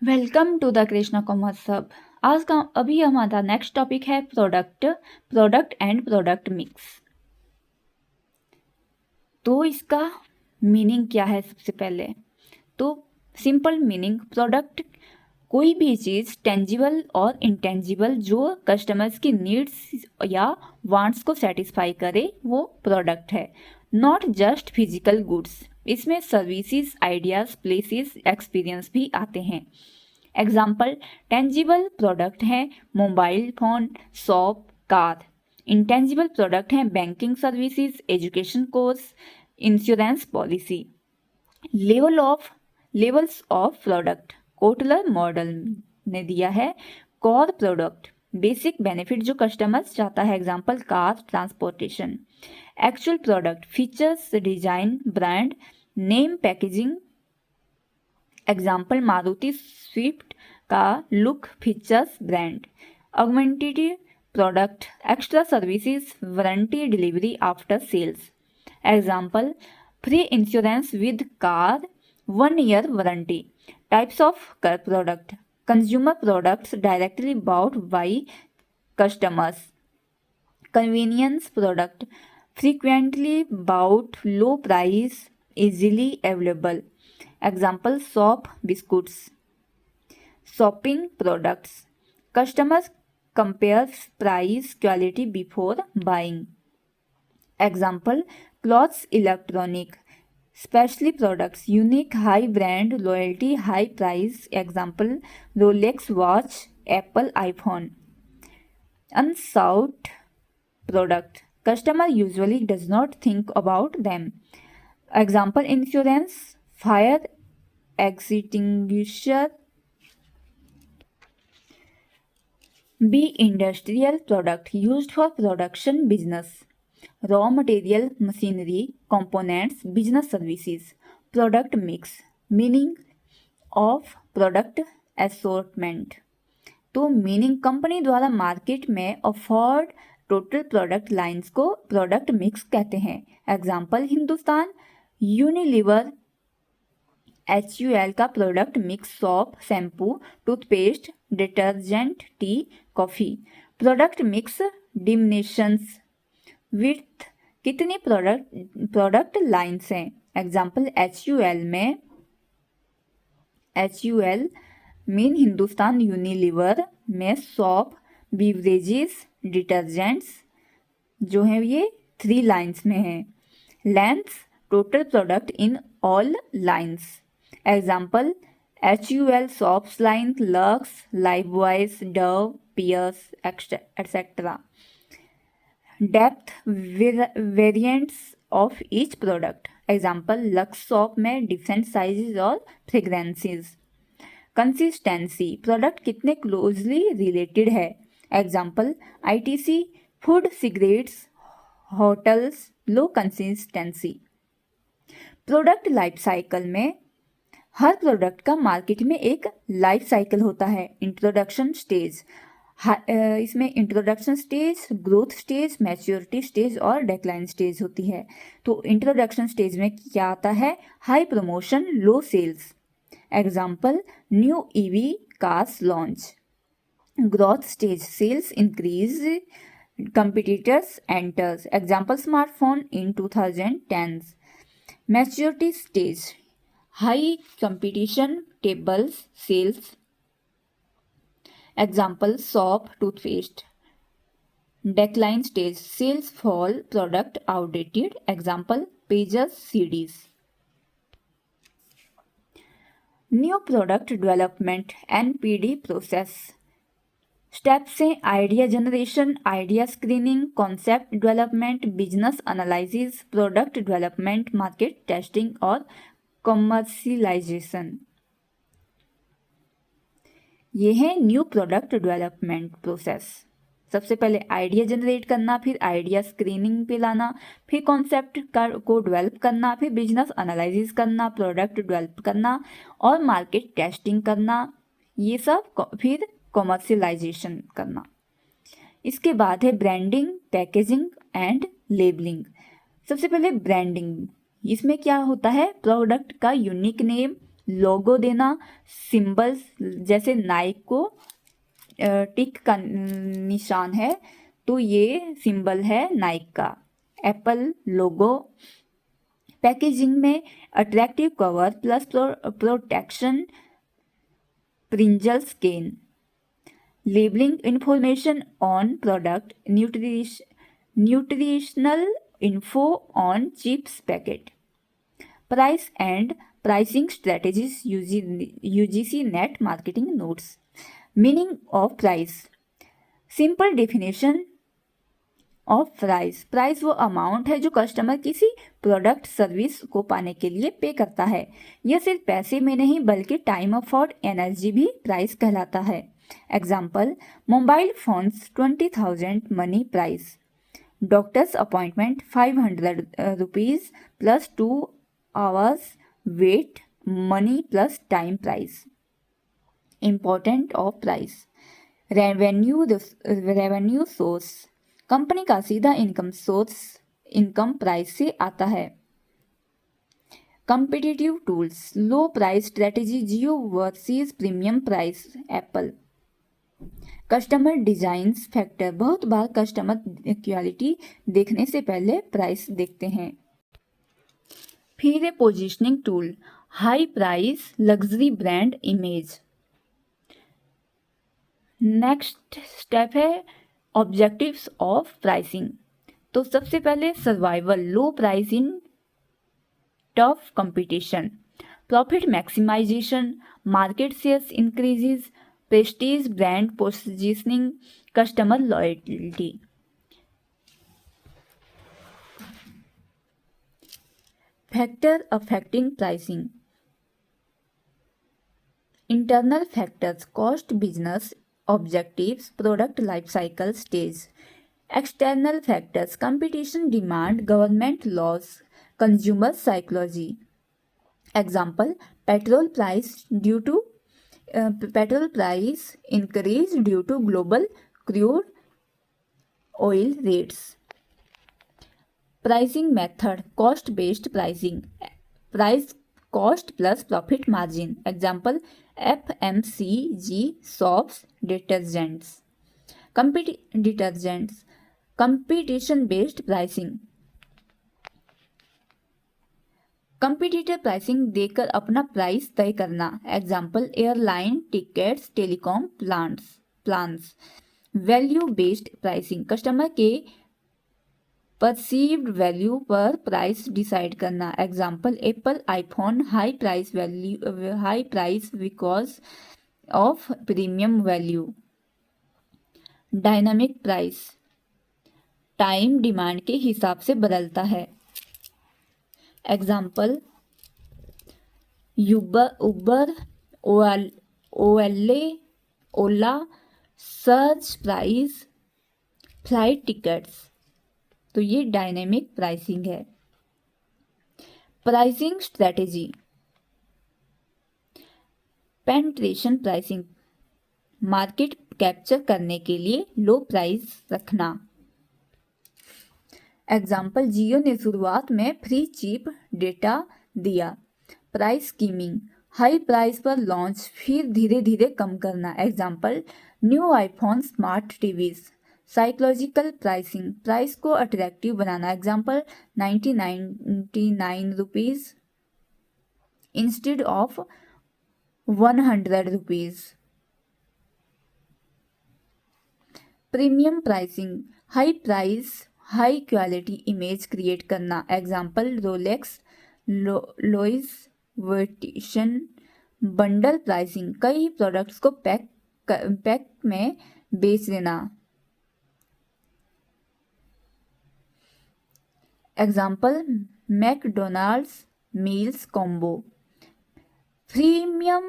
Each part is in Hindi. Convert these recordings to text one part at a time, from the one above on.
Welcome to the Krishna commerce hub. आज का अभी हमारा नेक्स्ट टॉपिक है प्रोडक्ट एंड प्रोडक्ट मिक्स। तो इसका मीनिंग क्या है? सबसे पहले तो सिंपल मीनिंग, प्रोडक्ट कोई भी चीज़ टेंजिबल और इंटेंजिबल जो कस्टमर्स की नीड्स या वांट्स को सेटिस्फाई करे वो प्रोडक्ट है, नॉट जस्ट फिजिकल गुड्स। इसमें सर्विसेज, आइडियाज, प्लेसेस, एक्सपीरियंस भी आते हैं। एग्जाम्पल टेंजिबल प्रोडक्ट हैं mobile phone, shop, car. Intangible product हैं banking services, education course, insurance policy. Levels of product Kotler model ने दिया है। कोर प्रोडक्ट बेसिक बेनिफिट जो कस्टमर्स चाहता है, example car, transportation. Actual product features, design, brand, name, packaging. Example Maruti Swift का look, features, brand. Augmented product extra services, warranty, delivery after sales. Example free insurance with car, 1 year warranty. Types of product consumer products directly bought by customers. Convenience product frequently bought, low price, easily available. Example soap, biscuits. Shopping products customers compares price, quality before buying. Example clothes, electronic. Specialty products unique, high brand loyalty, high price. Example Rolex watch, Apple iPhone. Unsought product customer usually does not think about them. Example insurance, fire extinguisher. B industrial product used for production business, raw material, machinery, components, business services. Product mix meaning of product assortment। तो मीनिंग कंपनी द्वारा मार्केट में ऑफर्ड टोटल प्रोडक्ट लाइंस को प्रोडक्ट मिक्स कहते हैं। एग्जाम्पल हिंदुस्तान यूनिलीवर HUL का product mix soap, shampoo, toothpaste, detergent, tea, coffee. Product mix dimensions width कितनी प्रोडक्ट लाइंस हैं। Example HUL mean Hindustan Unilever में सॉप, बीवरेजेस, डिटर्जेंट्स जो हैं ये 3 लाइंस में हैं। Length total product in all lines. Example HUL soaps line, Lux, Lifebuoys, Dove, Pears etcetera. Depth variants of each product. Example Lux soap में डिफरेंट साइजेस और फ्रेग्रेंसेस। कंसिस्टेंसी प्रोडक्ट कितने क्लोजली रिलेटेड है। Example ITC food, cigarettes, hotels, low consistency. Product life cycle में हर प्रोडक्ट का मार्केट में एक लाइफ साइकिल होता है। इंट्रोडक्शन स्टेज, इसमें introduction stage, growth stage, maturity stage और डेक्लाइन स्टेज होती है। तो इंट्रोडक्शन स्टेज में क्या आता है? High promotion, low sales. Example new EV cars launch. Growth stage sales increase, competitors enters. Example smartphone in 2010s. Maturity stage high competition, tables, sales. Example soap, toothpaste. Decline stage sales fall, product outdated. Example pages, CDs. New product development NPD process. Steps हैं idea generation, idea screening, concept development, business analysis, product development, market testing और कमर्शियलाइजेशन। ये है न्यू प्रोडक्ट डेवलपमेंट प्रोसेस। सबसे पहले आइडिया जनरेट करना, फिर आइडिया स्क्रीनिंग पे लाना, फिर कॉन्सेप्ट को डेवलप करना, फिर बिजनेस एनालिसिस करना, प्रोडक्ट डेवलप करना और मार्केट टेस्टिंग करना, ये सब फिर कॉमर्शियलाइजेशन करना। इसके बाद है ब्रांडिंग, पैकेजिंग एंड लेबलिंग। सबसे पहले ब्रांडिंग, इसमें क्या होता है? प्रोडक्ट का यूनिक नेम, लोगो देना, सिंबल्स जैसे नाइक को टिक का निशान है तो ये सिंबल है नाइक का। Apple logo. पैकेजिंग में attractive cover plus protection Pringles can. Labelling information on product, nutritional info on chips packet. Price and pricing strategies, UGC net marketing notes. Meaning of price. Simple definition of price. Price वो अमाउंट है जो कस्टमर किसी प्रोडक्ट सर्विस को पाने के लिए पे करता है। यह सिर्फ पैसे में नहीं बल्कि टाइम, एफर्ट, एनर्जी भी प्राइस कहलाता है। Example, mobile phones 20,000 money price. Doctors appointment 500 rupees plus 2 hours wait money plus time price. Important of price. Revenue source. Company का सीधा इनकम सोर्स इनकम प्राइस से आता है। Competitive tools. Low price strategy, Jio versus premium price, Apple. Customer designs factor. बहुत बार कस्टमर क्वालिटी देखने से पहले प्राइस देखते हैं। फिर है positioning tool. High price luxury brand image. Next step है ऑब्जेक्टिव्स ऑफ प्राइसिंग। तो सबसे पहले survival, low price in tough competition. Profit maximisation, market shares increases, prestige brand positioning, customer loyalty. Factor affecting pricing. Internal factors, cost, business objectives, product life cycle stage. External factors, competition, demand, government laws, consumer psychology. Example, petrol price increase due to global crude oil rates. Pricing method, cost based pricing. Price cost plus profit margin. Example, FMCG soaps, detergents. Competition based pricing. Competitor pricing देकर अपना प्राइस तय करना। Example, airline tickets, telecom plans. Value based pricing, customer के परसीव्ड वैल्यू पर प्राइस डिसाइड करना। Example, Apple iPhone high price because of premium value. Dynamic price, time demand के हिसाब से बदलता है। एग्जाम्पल, उबर ओला सर्च प्राइस फ्लाइट टिकट्स। तो ये डायनेमिक प्राइसिंग है। Pricing strategy, penetration pricing, market capture करने के लिए लो प्राइस रखना। एग्जाम्पल, जियो ने शुरुआत में फ्री चीप डेटा दिया। प्राइस स्कीमिंग, हाई प्राइस पर लॉन्च फिर धीरे धीरे कम करना। Example, new iPhone smart TVs. Psychological pricing, price को अट्रैक्टिव बनाना। Example, 99 rupees instead of 100 rupees. Premium pricing, high price high quality image create करना। Example, Rolex Louis Vuitton. Bundle pricing, कई प्रोडक्ट्स को पैक में बेच देना। Example, McDonald's meals combo. Premium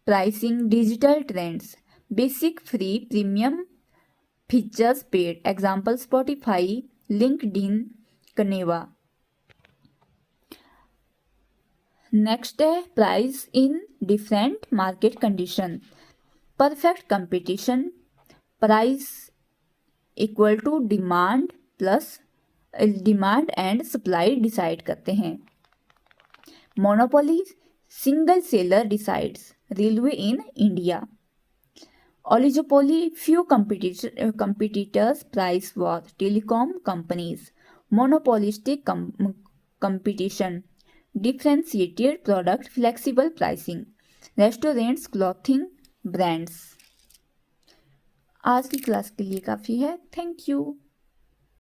pricing, digital trends, basic free, premium features paid. Example, Spotify, LinkedIn, Canva. Next है price in different market condition. Perfect competition, price equal to demand and supply decide करते हैं। Monopoly Single seller decides. Railway in India. Oligopoly, few competitors, price war. Telecom companies. Monopolistic competition. Differentiated product, flexible pricing. Restaurants, clothing, brands. आज की क्लास के लिए काफ़ी है। Thank you.